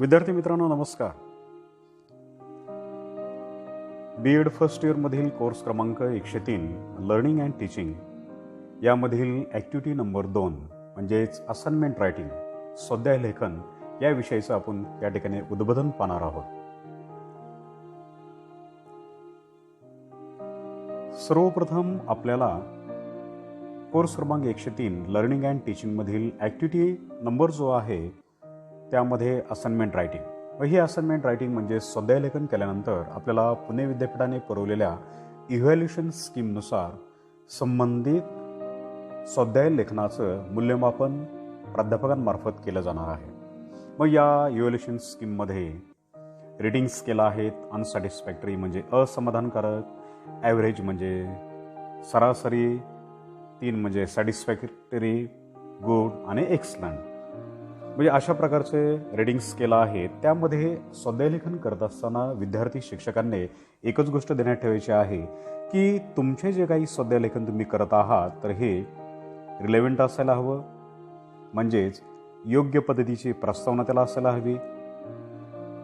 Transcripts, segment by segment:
विद्यार्थी मित्रांनो नमस्कार. B.Ed फर्स्ट इयरमधील कोर्स क्रमांक 103 लर्निंग अँड टीचिंग यामधील ॲक्टिव्हिटी नंबर 2 म्हणजेच असाइनमेंट रायटिंग स्वाध्याय लेखन या विषयाचं आपण या ठिकाणी उद्बोधन पाहणार आहोत. सर्वप्रथम आपल्याला कोर्स क्रमांक 103 लर्निंग अँड टीचिंगमधील ॲक्टिव्हिटी नंबर जो आहे त्यामध्ये असाइनमेंट रायटिंग व ही असाइनमेंट रायटिंग म्हणजे स्वाध्याय लेखन केल्यानंतर आपल्याला पुणे विद्यापीठाने पुरवलेल्या इव्हॅल्युएशन स्कीमनुसार संबंधित स्वाध्याय लेखनाचं मूल्यमापन प्राध्यापकांमार्फत केलं जाणार आहे. मग या इव्हॅल्युएशन स्कीममध्ये रिडिंग स्केल आहेत. अनसॅटिस्फॅक्टरी म्हणजे असमाधानकारक, ॲव्हरेज म्हणजे सरासरी, 3 म्हणजे सॅटिस्फॅक्टरी, गुड आणि एक्सलंट. म्हणजे अशा प्रकारचे रिडिंग स्केल आहेत. त्यामध्ये स्वाध्यायलेखन करत असताना विद्यार्थी शिक्षकांनी एकच गोष्ट देण्यात ठेवायची आहे की तुमचे जे काही स्वाध्यायलेखन तुम्ही करत आहात तर हे रिलेव्हंट असायला हवं, म्हणजेच योग्य पद्धतीची प्रस्तावना त्याला असायला हवी.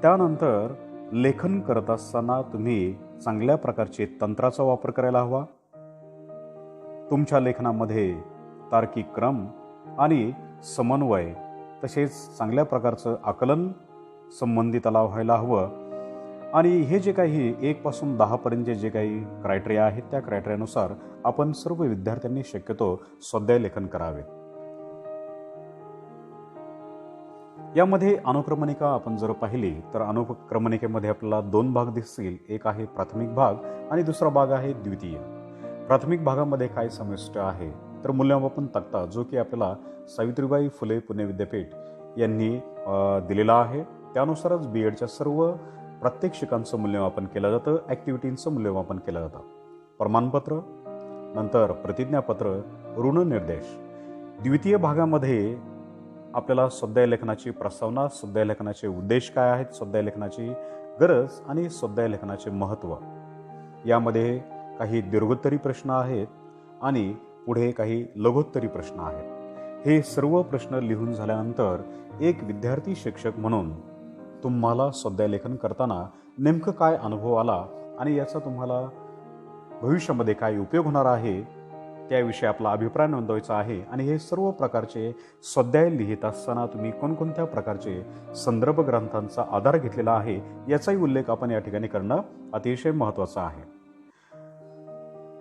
त्यानंतर लेखन करत असताना तुम्ही चांगल्या प्रकारचे तंत्राचा वापर करायला हवा. तुमच्या लेखनामध्ये तार्किक क्रम आणि समन्वय तसेच चांगल्या प्रकारचं आकलन संबंधित व्हायला हवं. आणि हे जे काही 1 पासून 10 पर्यंतचे जे काही क्रायटेरिया आहेत त्या क्रायटेरियानुसार आपण सर्व विद्यार्थ्यांनी शक्यतो स्वाध्याय लेखन करावे. यामध्ये अनुक्रमणिका आपण जर पाहिली तर अनुक्रमणिकेमध्ये आपल्याला 2 भाग दिसतील. एक आहे प्राथमिक भाग आणि दुसरा भाग आहे द्वितीय. प्राथमिक भागामध्ये काय समाविष्ट आहे तर मूल्यमापन तक्ता जो की आपल्याला सावित्रीबाई फुले पुणे विद्यापीठ यांनी दिलेला आहे. त्यानुसारच B.Edच्या सर्व प्रात्यक्षिकांचं मूल्यमापन केलं जातं, ॲक्टिव्हिटींचं मूल्यमापन केलं जातं. प्रमाणपत्र, नंतर प्रतिज्ञापत्र, ऋणनिर्देश. द्वितीय भागामध्ये आपल्याला स्वाध्याय लेखनाची प्रस्तावना, स्वाध्याय लेखनाचे उद्देश काय आहेत, स्वाध्याय लेखनाची गरज आणि स्वाध्याय लेखनाचे महत्त्व. यामध्ये काही दीर्घोत्तरी प्रश्न आहेत आणि पुढे काही लघुत्तरी प्रश्न आहेत. हे सर्व प्रश्न लिहून झाल्यानंतर एक विद्यार्थी शिक्षक म्हणून तुम्हाला स्वाध्याय लेखन करताना नेमकं काय अनुभव आला आणि याचा तुम्हाला भविष्यामध्ये काय उपयोग होणार आहे त्याविषयी आपला अभिप्राय नोंदवायचा आहे. आणि हे सर्व प्रकारचे स्वाध्याय लिहित असताना तुम्ही कोणकोणत्या प्रकारचे संदर्भ ग्रंथांचा आधार घेतलेला आहे याचाही उल्लेख आपण या ठिकाणी करणं अतिशय महत्त्वाचं आहे.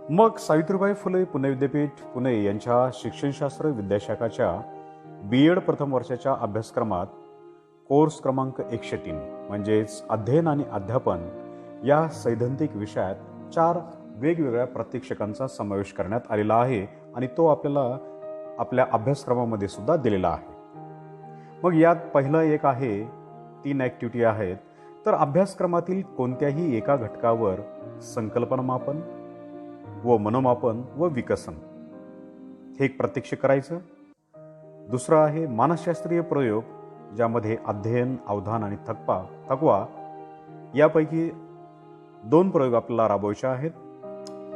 मग सावित्रीबाई फुले पुणे विद्यापीठ पुणे यांच्या शिक्षणशास्त्र विद्याशाखाच्या B.Ed प्रथम वर्षाच्या अभ्यासक्रमात कोर्स क्रमांक 103 म्हणजेच अध्ययन आणि अध्यापन या सैद्धांतिक विषयात 4 वेगवेगळ्या प्रात्यक्षिकांचा समावेश करण्यात आलेला आहे आणि तो आपल्याला आपल्या अभ्यासक्रमामध्ये सुद्धा दिलेला आहे. मग यात पहिलं एक आहे, 3 ॲक्टिव्हिटी आहेत. तर अभ्यासक्रमातील कोणत्याही एका घटकावर संकल्पना मापन व मनोमापन व विकसन हे एक प्रात्यक्षिक करायचं. दुसरं आहे मानसशास्त्रीय प्रयोग, ज्यामध्ये अध्ययन, अवधान आणि थकवा यापैकी 2 प्रयोग आपल्याला राबवायचे आहेत.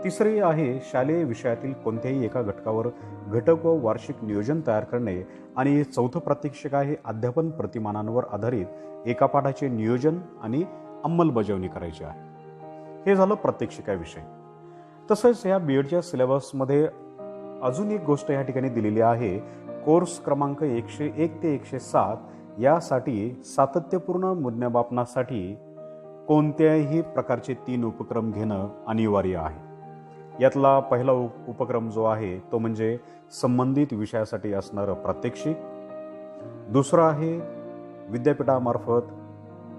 तिसरे आहे शालेय विषयातील कोणत्याही एका घटकावर घटक व वार्षिक नियोजन तयार करणे. आणि 4थं प्रात्यक्षिक आहे अध्यापन प्रतिमानांवर आधारित एका पाठाचे नियोजन आणि अंमलबजावणी करायची आहे. हे झालं प्रात्यक्षिकाविषयी. तसंच या B.Edच्या सिलेबसमध्ये अजून एक गोष्ट या ठिकाणी दिलेली आहे. कोर्स क्रमांक 101 ते 107 यासाठी सातत्यपूर्ण मूल्यमापनासाठी कोणत्याही प्रकारचे 3 उपक्रम घेणं अनिवार्य आहे. यातला पहिला उपक्रम जो आहे तो म्हणजे संबंधित विषयासाठी असणारं प्रात्यक्षिक. दुसरं आहे विद्यापीठामार्फत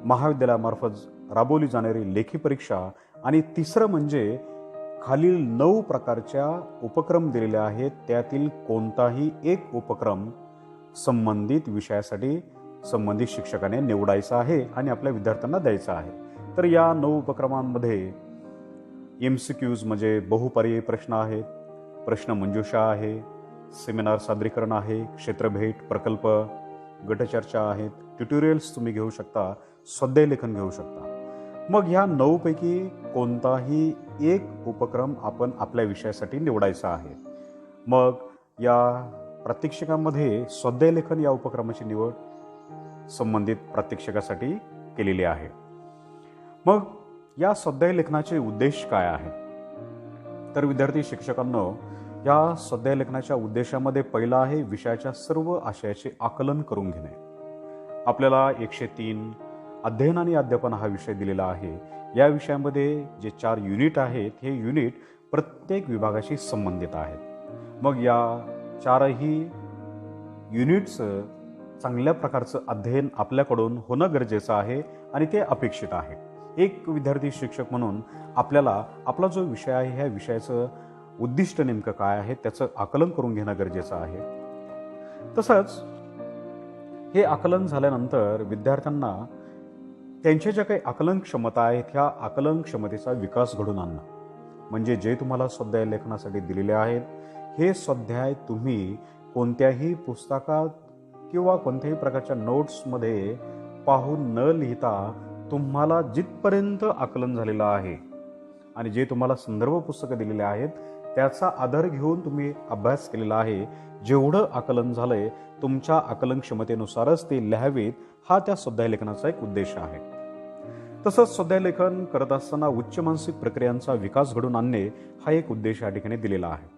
महाविद्यालयामार्फत राबवली जाणारी लेखी परीक्षा. आणि तिसरं म्हणजे खालील 9 प्रकारच्या उपक्रम दिलेले आहेत, त्यातील कोणताही एक उपक्रम संबंधित विषयासाठी संबंधित शिक्षकाने निवडायचा आहे आणि आपल्या विद्यार्थ्यांना द्यायचा आहे. तर या 9 उपक्रमांमध्ये MCQs म्हणजे बहुपर्यायी प्रश्न आहेत, प्रश्नमंजुषा आहे, सेमिनार सादरीकरण आहे, क्षेत्रभेट, प्रकल्प, गटचर्चा आहेत, ट्युटोरियल्स तुम्ही घेऊ शकता, स्वाध्याय लेखन घेऊ शकता. मग ह्या 9 पैकी कोणताही एक उपक्रम आपण आपल्या विषयासाठी निवडायचा आहे. मग या प्रात्यक्षिकामध्ये स्वाध्याय लेखन या उपक्रमाची निवड संबंधित प्रात्यक्षिकासाठी केलेली आहे. मग या स्वाध्याय लेखनाचे उद्देश काय आहे? तर विद्यार्थी शिक्षकांनो, या स्वाध्याय लेखनाच्या उद्देशामध्ये पहिला आहे विषयाच्या सर्व आशयाचे आकलन करून घेणे. आपल्याला 103 अध्ययन आणि अध्यापन हा विषय दिलेला आहे. या विषयामध्ये जे 4 युनिट आहेत, हे युनिट प्रत्येक विभागाशी संबंधित आहेत. मग या 4ही युनिट्सचं चांगल्या प्रकारचं अध्ययन आपल्याकडून होणं गरजेचं आहे आणि ते अपेक्षित आहे. एक विद्यार्थी शिक्षक म्हणून आपल्याला आपला जो विषय आहे, ह्या विषयाचं उद्दिष्ट नेमकं काय आहे त्याचं आकलन करून घेणं गरजेचं आहे. तसंच हे आकलन झाल्यानंतर विद्यार्थ्यांना त्यांच्या ज्या काही आकलन क्षमता आहेत, ह्या आकलन क्षमतेचा विकास घडून आणणं. म्हणजे जे तुम्हाला स्वाध्याय लेखनासाठी दिलेले आहेत, हे स्वाध्याय तुम्ही कोणत्याही पुस्तकात किंवा कोणत्याही प्रकारच्या नोट्समध्ये पाहून न लिहिता तुम्हाला जिथपर्यंत आकलन झालेलं आहे आणि जे तुम्हाला संदर्भ पुस्तकं दिलेले आहेत त्याचा आधार घेऊन तुम्ही अभ्यास केलेला आहे. जेवढं आकलन झालंय तुमच्या आकलन क्षमतेनुसारच ते लिहावेत, हा त्या स्वाध्याय लेखनाचा एक उद्देश आहे. तसंच स्वाध्याय लेखन करत असताना उच्च मानसिक प्रक्रियांचा विकास घडून आणणे हा एक उद्देश या ठिकाणी दिलेला आहे.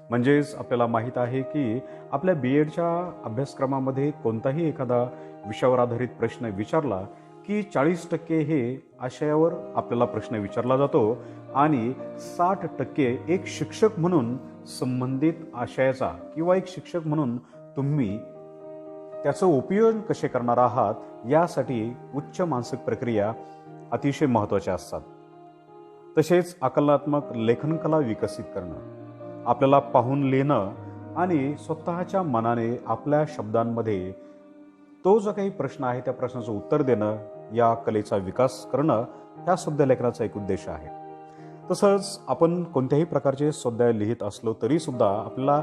म्हणजेच आपल्याला माहीत आहे की आपल्या BEdच्या अभ्यासक्रमामध्ये कोणताही एखादा विषयावर आधारित प्रश्न विचारला की 40% हे आशयावर आपल्याला प्रश्न विचारला जातो आणि 60% एक शिक्षक म्हणून संबंधित आशयाचा किंवा एक शिक्षक म्हणून तुम्ही त्याचं उपयोग कसे करणार आहात यासाठी उच्च मानसिक प्रक्रिया अतिशय महत्त्वाच्या असतात. तसेच आकलनात्मक लेखनकला विकसित करणं, आपल्याला पाहून लिहिणं आणि स्वतःच्या मनाने आपल्या शब्दांमध्ये तो जो काही प्रश्न आहे त्या प्रश्नाचं उत्तर देणं, या कलेचा विकास करणं ह्या स्वाध्याय लेखनाचा एक उद्देश आहे. तसंच आपण कोणत्याही प्रकारचे स्वाध्याय लिहित असलो तरी सुद्धा आपल्याला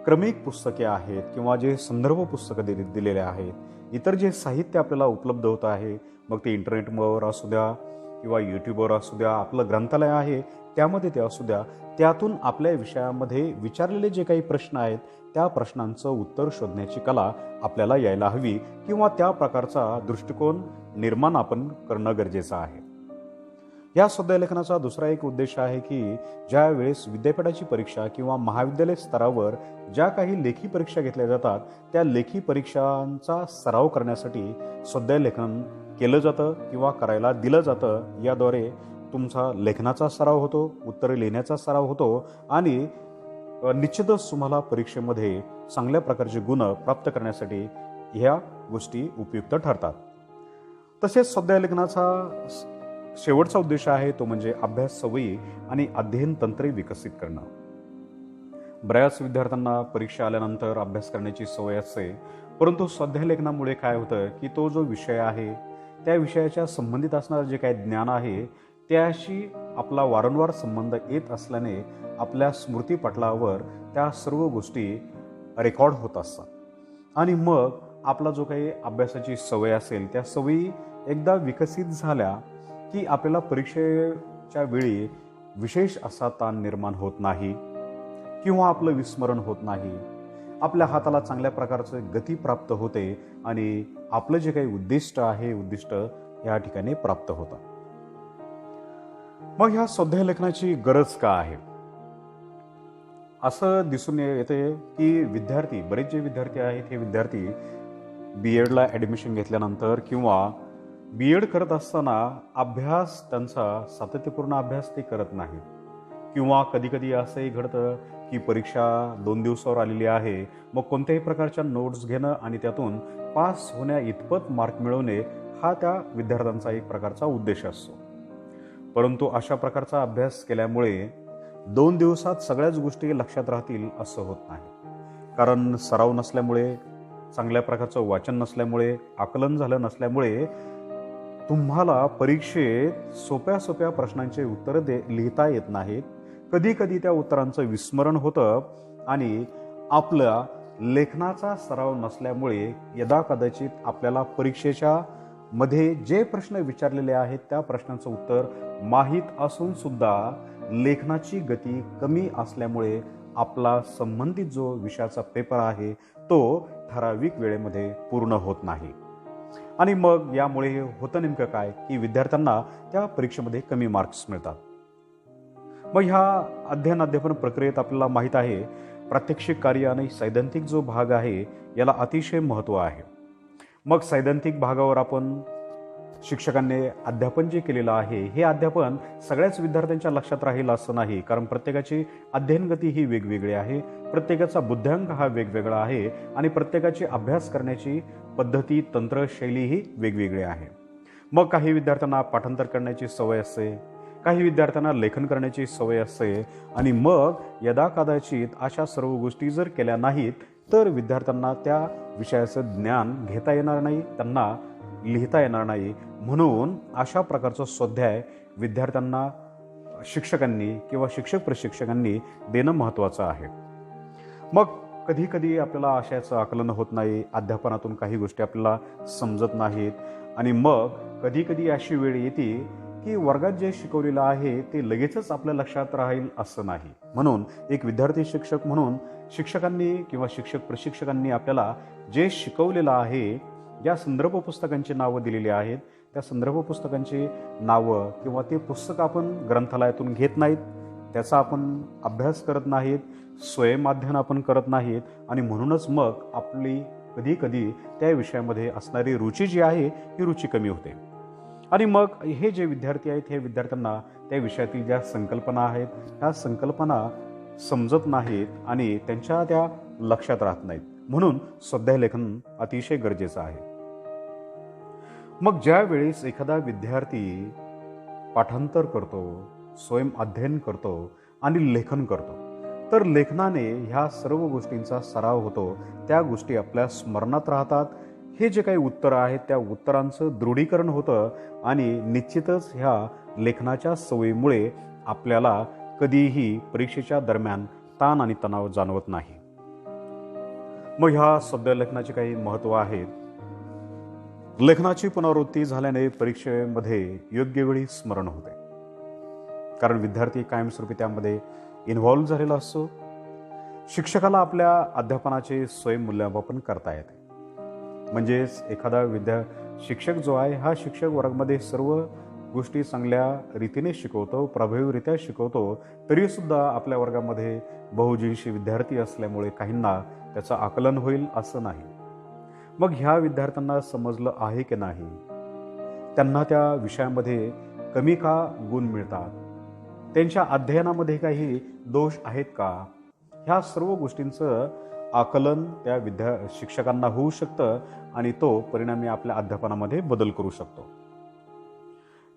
क्रमिक पुस्तके आहेत किंवा जे संदर्भ पुस्तकं दिलेले आहेत, इतर जे साहित्य आपल्याला उपलब्ध होत आहे, मग ते इंटरनेटवर असू द्या किंवा यूट्यूबवर असू द्या, आपलं ग्रंथालय आहे त्यामध्ये ते असू द्या, त्यातून आपल्या विषयामध्ये विचारलेले जे काही प्रश्न आहेत त्या प्रश्नांचं उत्तर शोधण्याची कला आपल्याला यायला हवी किंवा त्या प्रकारचा दृष्टिकोन निर्माण आपण करणं गरजेचं आहे. या स्वाध्याय लेखनाचा दुसरा एक उद्देश आहे की ज्या वेळेस विद्यापीठाची परीक्षा किंवा महाविद्यालय स्तरावर ज्या काही लेखी परीक्षा घेतल्या जातात त्या लेखी परीक्षांचा सराव करण्यासाठी स्वाध्याय लेखन केलं जातं किंवा करायला दिलं जातं. याद्वारे तुमचा लेखनाचा सराव होतो, उत्तरे लिहिण्याचा सराव होतो आणि निश्चितच तुम्हाला परीक्षेमध्ये चांगल्या प्रकारचे गुण प्राप्त करण्यासाठी ह्या गोष्टी उपयुक्त ठरतात. तसेच स्वाध्याय लेखनाचा शेवटचा उद्देश आहे तो म्हणजे अभ्यास सवयी आणि अध्ययन तंत्रे विकसित करणं. बऱ्याच विद्यार्थ्यांना परीक्षा आल्यानंतर अभ्यास करण्याची सवय असते, परंतु स्वाध्याय लेखनामुळे काय होतं की तो जो विषय आहे त्या विषयाच्या संबंधित असणारं जे काही ज्ञान आहे त्याशी आपला वारंवार संबंध येत असल्याने आपल्या स्मृतीपटलावर त्या सर्व गोष्टी रेकॉर्ड होत असतात आणि मग आपला जो काही अभ्यासाची सवय असेल त्या सवयी एकदा विकसित झाल्या की आपल्याला परीक्षेच्या वेळी विशेष असा ताण निर्माण होत नाही किंवा आपलं विस्मरण होत नाही. आपल्या हाताला चांगल्या प्रकारचं गती प्राप्त होते आणि आपलं जे काही उद्दिष्ट आहे उद्दिष्ट या ठिकाणी प्राप्त होतं. मग ह्या स्वाध्याय लेखनाची गरज का आहे? असं दिसून येते की विद्यार्थी, बरेच जे विद्यार्थी आहेत हे विद्यार्थी BEdला ॲडमिशन घेतल्यानंतर किंवा BEd करत असताना अभ्यास त्यांचा सातत्यपूर्ण अभ्यास ते करत नाहीत किंवा कधी कधी असंही घडतं की परीक्षा 2 दिवसावर आलेली आहे, मग कोणत्याही प्रकारच्या नोट्स घेणं आणि त्यातून पास होण्या इतपत मार्क मिळवणे हा त्या विद्यार्थ्यांचा एक प्रकारचा उद्देश असतो. परंतु अशा प्रकारचा अभ्यास केल्यामुळे 2 दिवसात सगळ्याच गोष्टी लक्षात राहतील असं होत नाही. कारण सराव नसल्यामुळे, चांगल्या प्रकारचं वाचन नसल्यामुळे, आकलन झालं नसल्यामुळे तुम्हाला परीक्षेत सोप्या सोप्या प्रश्नांचे उत्तर लिहिता येत नाहीत. कधी कधी त्या उत्तरांचं विस्मरण होतं आणि आपल्या लेखनाचा सराव नसल्यामुळे यदाकदाचित आपल्याला परीक्षेच्या मध्ये जे प्रश्न विचारलेले आहेत त्या प्रश्नांचं उत्तर माहीत असून सुद्धा लेखनाची गती कमी असल्यामुळे आपला संबंधित जो विषयाचा पेपर आहे तो ठराविक वेळेमध्ये पूर्ण होत नाही. आणि मग यामुळे होतं नेमकं काय की विद्यार्थ्यांना त्या परीक्षेमध्ये कमी मार्क्स मिळतात. मग ह्या अध्ययन प्रक्रियेत आपल्याला माहीत आहे प्रात्यक्षिक कार्य आणि सैद्धांतिक जो भाग आहे याला अतिशय महत्त्व आहे. मग सैद्धांतिक भागावर आपण शिक्षकांनी अध्यापन जे केलेलं आहे हे अध्यापन सगळ्याच विद्यार्थ्यांच्या लक्षात राहील असं नाही, कारण प्रत्येकाची अध्ययन गती ही वेगवेगळी आहे, प्रत्येकाचा बुद्ध्यांक हा वेगवेगळा आहे आणि प्रत्येकाची अभ्यास करण्याची पद्धती तंत्र शैली ही वेगवेगळी आहे. मग काही विद्यार्थ्यांना पाठांतर करण्याची सवय असते, काही विद्यार्थ्यांना लेखन करण्याची सवय असते आणि मग यदाकदाचित अशा सर्व गोष्टी जर केल्या नाहीत तर विद्यार्थ्यांना त्या विषयाचं ज्ञान घेता येणार नाही, त्यांना लिहिता येणार नाही. म्हणून अशा प्रकारचा स्वाध्याय विद्यार्थ्यांना शिक्षकांनी किंवा शिक्षक प्रशिक्षकांनी देणं महत्त्वाचं आहे. मग कधी कधी आपल्याला आशयाचं आकलन होत नाही, अध्यापनातून काही गोष्टी आपल्याला समजत नाहीत आणि मग कधी कधी अशी वेळ येते की वर्गात जे शिकवलेलं आहे ते लगेचच आपल्या लक्षात राहील असं नाही. म्हणून एक विद्यार्थी शिक्षक म्हणून शिक्षकांनी किंवा शिक्षक प्रशिक्षकांनी आपल्याला जे शिकवलेलं आहे, ज्या संदर्भ पुस्तकांची नावं दिलेली आहेत त्या संदर्भ पुस्तकांची नावं किंवा ते पुस्तक आपण ग्रंथालयातून घेत नाहीत, त्याचा आपण अभ्यास करत नाहीत, स्वयंअध्ययन आपण करत नाहीत आणि म्हणूनच मग आपली कधी कधी त्या विषयामध्ये असणारी रुची जी आहे ही रुची कमी होते. आणि मग हे जे विद्यार्थी आहेत हे विद्यार्थ्यांना त्या विषयातील ज्या संकल्पना आहेत ह्या संकल्पना समजत नाहीत आणि त्यांच्या त्या लक्षात राहत नाहीत. म्हणून स्वाध्याय लेखन अतिशय गरजेचं आहे. मग ज्या वेळेस एखादा विद्यार्थी पाठांतर करतो, स्वयं अध्ययन करतो आणि लेखन करतो तर लेखनाने ह्या सर्व गोष्टींचा सराव होतो, त्या गोष्टी आपल्या स्मरणात राहतात. हे जे काही उत्तरं आहेत त्या उत्तरांचं दृढीकरण होतं आणि निश्चितच ह्या लेखनाच्या सवयीमुळे आपल्याला कधीही परीक्षेच्या दरम्यान ताण आणि तणाव जाणवत नाही. मग ह्या स्वाध्याय लेखनाचे काही महत्त्व आहेत. लेखनाची पुनरावृत्ती झाल्याने परीक्षेमध्ये योग्य वेळी स्मरण होते, कारण विद्यार्थी कायमस्वरूपी त्यामध्ये इन्व्हॉल्व्ह झालेला असतो. शिक्षकाला आपल्या अध्यापनाचे स्वयंमूल्यमापन करता येते. म्हणजेच एखादा शिक्षक जो आहे हा शिक्षक वर्गामध्ये सर्व गोष्टी चांगल्या रीतीने शिकवतो, प्रभावीरित्या शिकवतो, तरीसुद्धा आपल्या वर्गामध्ये बहुजिंशी विद्यार्थी असल्यामुळे काहींना त्याचं आकलन होईल असं नाही. मग ह्या विद्यार्थ्यांना समजलं आहे की नाही, त्यांना त्या विषयामध्ये कमी का गुण मिळतात, त्यांच्या अध्ययनामध्ये काही दोष आहेत का, ह्या सर्व गोष्टींचं आकलन त्या शिक्षकांना होऊ शकतं आणि तो परिणामी आपल्या अध्यापनामध्ये बदल करू शकतो.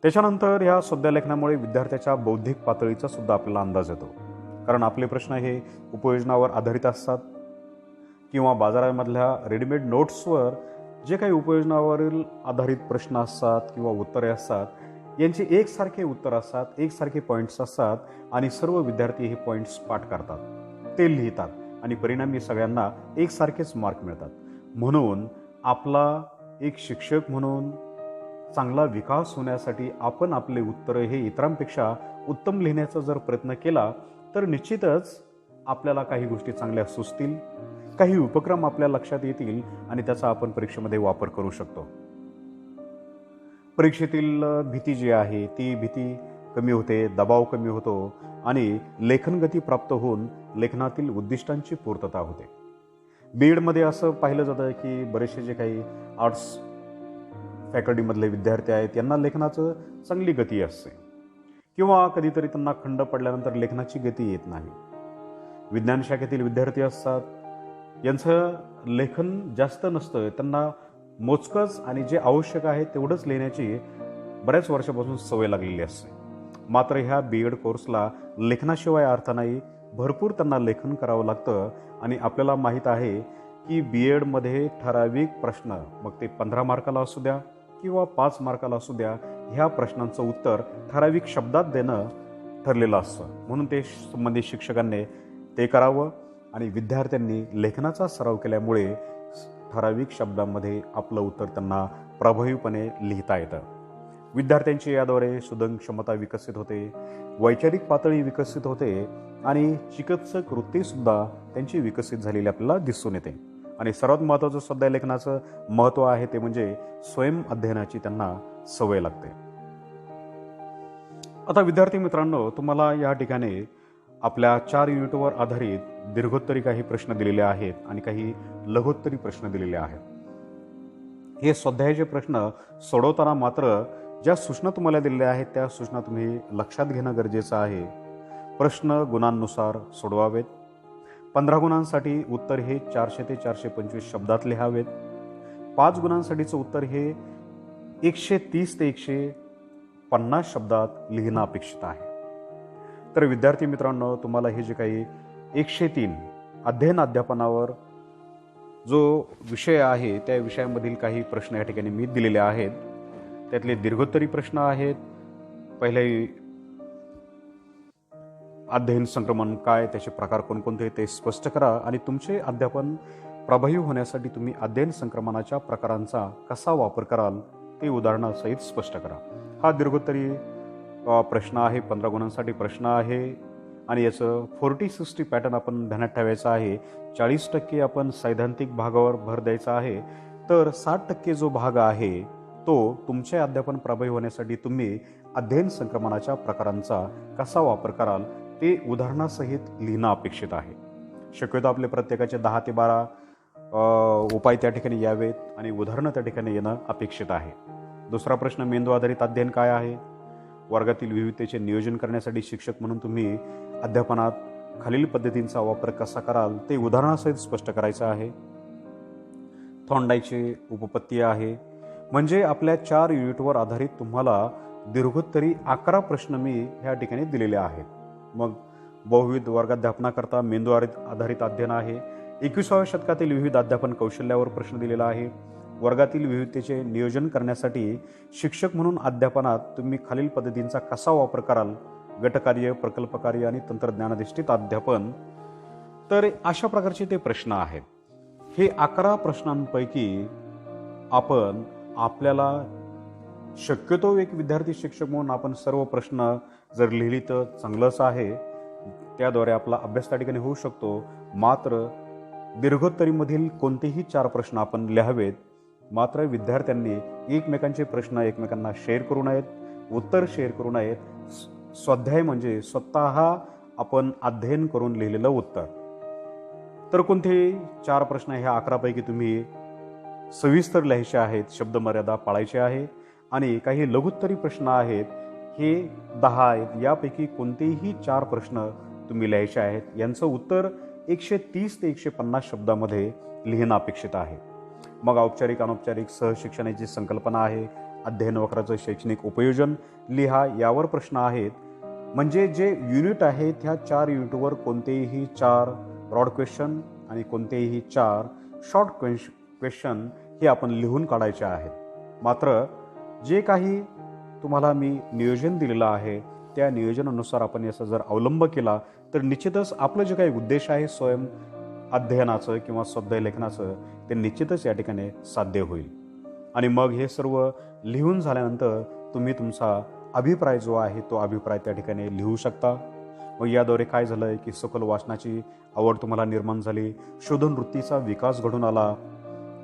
त्याच्यानंतर ह्या स्वाध्याय लेखनामुळे विद्यार्थ्याच्या बौद्धिक पातळीचा सुद्धा आपल्याला अंदाज येतो, कारण आपले प्रश्न हे उपयोजनावर आधारित असतात किंवा बाजारामधल्या रेडीमेड नोट्सवर जे काही उपयोजनावरील आधारित प्रश्न असतात किंवा उत्तरे असतात यांचे एकसारखे उत्तर असतात, एकसारखे पॉईंट्स असतात आणि सर्व विद्यार्थी हे पॉईंट्स पाठ करतात, ते लिहितात आणि परिणामी सगळ्यांना एकसारखेच मार्क मिळतात. म्हणून आपला एक शिक्षक म्हणून चांगला विकास होण्यासाठी आपण आपले उत्तरं हे इतरांपेक्षा उत्तम लिहिण्याचा जर प्रयत्न केला तर निश्चितच आपल्याला काही गोष्टी चांगल्या सुचतील, काही उपक्रम आपल्या लक्षात येतील आणि त्याचा आपण परीक्षेमध्ये वापर करू शकतो. परीक्षेतील भीती जी आहे ती भीती कमी होते, दबाव कमी होतो आणि लेखनगती प्राप्त होऊन लेखनातील उद्दिष्टांची पूर्तता होते. बीएडमध्ये असं पाहिलं जातं की बरेचसे जे काही आर्ट्स फॅकल्टीमधले विद्यार्थी आहेत यांना लेखनाचं चांगली गती असते किंवा कधीतरी त्यांना खंड पडल्यानंतर लेखनाची गती येत नाही. विज्ञान शाखेतील विद्यार्थी असतात, यांचं लेखन जास्त नसतं, त्यांना मोजकंच आणि जे आवश्यक आहे तेवढंच लिहिण्याची बऱ्याच वर्षापासून सवय लागलेली असते. मात्र ह्या बीएड कोर्सला लेखनाशिवाय अर्थ नाही, भरपूर त्यांना लेखन करावं लागतं आणि आपल्याला माहीत आहे की बीएडमध्ये ठराविक प्रश्न, मग ते 15 मार्काला असू द्या किंवा 5 मार्काला असू द्या, ह्या प्रश्नांचं उत्तर ठराविक शब्दात देणं ठरलेलं असतं. म्हणून ते संबंधित शिक्षकांनी ते करावं आणि विद्यार्थ्यांनी लेखनाचा सराव केल्यामुळे ठराविक शब्दांमध्ये आपलं उत्तर त्यांना प्रभावीपणे लिहिता येतं. विद्यार्थ्यांची याद्वारे सुदंग क्षमता विकसित होते, वैचारिक पातळी विकसित होते आणि चिकित्सक वृत्तीसुद्धा त्यांची विकसित झालेली आपल्याला दिसून येते. आणि सर्वात महत्त्वाचं स्वाध्याय लेखनाचं महत्त्व आहे ते म्हणजे स्वयं अध्ययनाची त्यांना सवय लागते. आता विद्यार्थी मित्रांनो, तुम्हाला या ठिकाणी आपल्या 4 युनिटवर आधारित दीर्घोत्तरी काही प्रश्न दिलेले आहेत आणि काही लघुत्तरी प्रश्न दिलेले आहेत. हे स्वाध्यायाचे प्रश्न सोडवताना मात्र ज्या सूचना तुम्हाला दिलेल्या आहेत त्या सूचना तुम्ही लक्षात घेणं गरजेचं आहे. प्रश्न गुणांनुसार सोडवावेत. 15 गुणांसाठी उत्तर हे 400 ते 425 शब्दात लिहावेत. 5 गुणांसाठीचं उत्तर हे 130 ते 150 शब्दात लिहिणं अपेक्षित आहे. तर विद्यार्थी मित्रांनो, तुम्हाला हे जे काही 103 अध्ययन अध्यापनावर जो विषय आहे त्या विषयामधील काही प्रश्न या ठिकाणी मी दिलेले आहेत. त्यातले दीर्घोत्तरी प्रश्न आहेत. पहिले अध्ययन संक्रमण काय, त्याचे प्रकार कोणकोणते ते स्पष्ट करा आणि तुमचे अध्यापन प्रभावी होण्यासाठी तुम्ही अध्ययन संक्रमणाच्या प्रकारांचा कसा वापर कराल ते उदाहरणासहित स्पष्ट करा. हा दीर्घोत्तरी प्रश्न आहे. 15 गुणांसाठी प्रश्न आहे आणि याचं 40-60 पॅटर्न आपण ध्यानात ठेवायचा आहे. 40% आपण सैद्धांतिक भागावर भर द्यायचा आहे. तर 60% जो भाग आहे तो तुमचे अध्यापन प्रभावी होण्यासाठी तुम्ही अध्ययन संक्रमणाच्या प्रकारांचा कसा वापर कराल ते उदाहरणासहित लिहिणं अपेक्षित आहे. शक्यतो आपले प्रत्येकाचे 10 ते 12 उपाय त्या ठिकाणी यावेत आणि उदाहरणं त्या ठिकाणी येणं अपेक्षित आहे. दुसरा प्रश्न, मेंदू आधारित अध्ययन काय आहे. वर्गातील विविधतेचे नियोजन करण्यासाठी शिक्षक म्हणून तुम्ही अध्यापनात खालील पद्धतींचा वापर कसा कराल ते उदाहरणासहित स्पष्ट करायचं आहे. थॉर्नडाईकची उपपत्ती आहे. म्हणजे आपल्या 4 युनिटवर आधारित तुम्हाला दीर्घोत्तरी 11 प्रश्न मी ह्या ठिकाणी दिलेले आहेत. मग बहुविध वर्गाध्यापनाकरता मेंदू आधारित अध्ययन आहे. 21व्या शतकातील विविध अध्यापन कौशल्यावर प्रश्न दिलेला आहे. वर्गातील विविधतेचे नियोजन करण्यासाठी शिक्षक म्हणून अध्यापनात तुम्ही खालील पद्धतींचा कसा वापर कराल. गटकार्य, प्रकल्पकार्य आणि तंत्रज्ञानाधिष्ठित अध्यापन. तर अशा प्रकारचे ते प्रश्न आहेत. हे 11 प्रश्नांपैकी आपण आपल्याला शक्यतो एक विद्यार्थी शिक्षक म्हणून आपण सर्व प्रश्न जर लिहिली तर चांगलंच आहे. त्याद्वारे आपला अभ्यास त्या ठिकाणी होऊ शकतो. मात्र दीर्घोत्तरीमधील कोणतेही 4 प्रश्न आपण लिहावेत. मात्र विद्यार्थ्यांनी एकमेकांचे प्रश्न एकमेकांना शेअर करू नयेत, उत्तर शेअर करू नयेत. स्वाध्याय म्हणजे स्वतः आपण अध्ययन करून लिहिलेलं उत्तर. तर कोणते 4 प्रश्न ह्या 11 पैकी तुम्ही सविस्तर लिहायचे आहेत, शब्दमर्यादा पाळायची आहे. आणि काही लघुत्तरी प्रश्न आहेत, हे 10 आहेत. यापैकी कोणतेही 4 प्रश्न तुम्ही लिहायचे आहेत. यांचं उत्तर 130 ते 150 शब्दामध्ये लिहिणं अपेक्षित आहे. मग औपचारिक अनौपचारिक सहशिक्षणाची संकल्पना आहे. अध्ययन वक्राचं शैक्षणिक उपयोजन लिहा, यावर प्रश्न आहेत. म्हणजे जे युनिट आहे त्या 4 युनिटवर कोणतेही 4 ब्रॉड क्वेश्चन आणि कोणतेही 4 शॉर्ट क्वेश्चन हे आपण लिहून काढायचे आहेत. मात्र जे काही तुम्हाला मी नियोजन दिलेलं आहे त्या नियोजनानुसार आपण याचा जर अवलंब केला तर निश्चितच आपलं जे काही उद्देश आहे स्वयं अध्ययनाचं किंवा स्वाध्याय लेखनाचं ते निश्चितच या ठिकाणी साध्य होईल. आणि मग हे सर्व लिहून झाल्यानंतर तुम्ही तुमचा अभिप्राय जो आहे तो अभिप्राय त्या ठिकाणी लिहू शकता. मग याद्वारे काय झालं की सखोल वाचनाची आवड तुम्हाला निर्माण झाली, शोधन वृत्तीचा विकास घडून आला.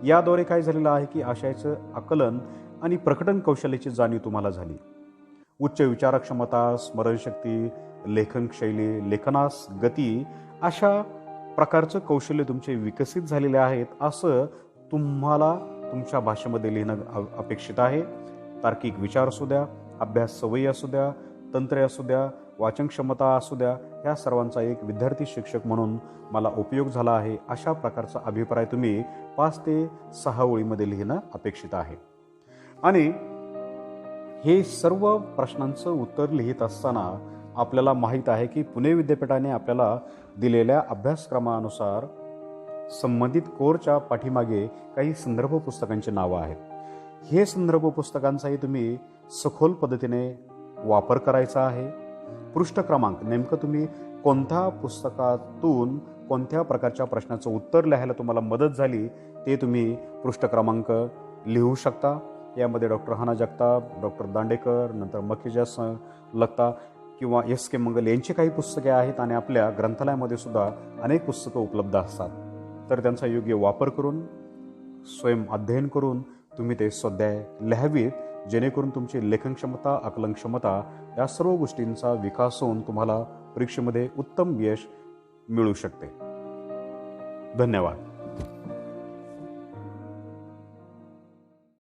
याद्वारे काय झालेलं आहे की आशयाचं आकलन आणि प्रकटन कौशल्याची जाणीव तुम्हाला झाली. उच्च विचारक्षमता, स्मरणशक्ती, लेखन शैली, लेखनास गती अशा प्रकारचं कौशल्य तुमचे विकसित झालेले आहेत असं तुम्हाला तुमच्या भाषेमध्ये लिहिणं अपेक्षित आहे. तार्किक विचार असू द्या, अभ्यास सवयी असू द्या, तंत्रे असू द्या, वाचन क्षमता असू द्या, ह्या सर्वांचा एक विद्यार्थी शिक्षक म्हणून मला उपयोग झाला आहे अशा प्रकारचा अभिप्राय तुम्ही 5 ते 6 ओळीमध्ये लिहिणं अपेक्षित आहे. आणि हे सर्व प्रश्नांचं उत्तर लिहित असताना आपल्याला माहीत आहे की पुणे विद्यापीठाने आपल्याला दिलेल्या अभ्यासक्रमानुसार संबंधित कोरच्या पाठीमागे काही संदर्भ पुस्तकांची नावं आहेत. हे संदर्भ पुस्तकांचाही तुम्ही सखोल पद्धतीने वापर करायचा आहे. पृष्ठ क्रमांक नेमकं तुम्ही कोणत्या पुस्तकातून कोणत्या प्रकारच्या प्रश्नाचं उत्तर लिहायला तुम्हाला मदत झाली ते तुम्ही पृष्ठ क्रमांक लिहू शकता. यामध्ये डॉक्टर हाना जगताप, डॉक्टर दांडेकर, नंतर मखिजास लखता किंवा S.K. मंगल यांची काही पुस्तके आहेत आणि आपल्या ग्रंथालयामध्ये सुद्धा अनेक पुस्तकं उपलब्ध असतात. तर त्यांचा योग्य वापर करून स्वयं अध्ययन करून तुम्ही ते स्वाध्याय लिहावीत, जेणेकरून तुमची लेखन क्षमता, आकलन क्षमता या सर्व गोष्टींचा विकास होऊन तुम्हाला परीक्षेमध्ये उत्तम यश मिळू शकते. धन्यवाद.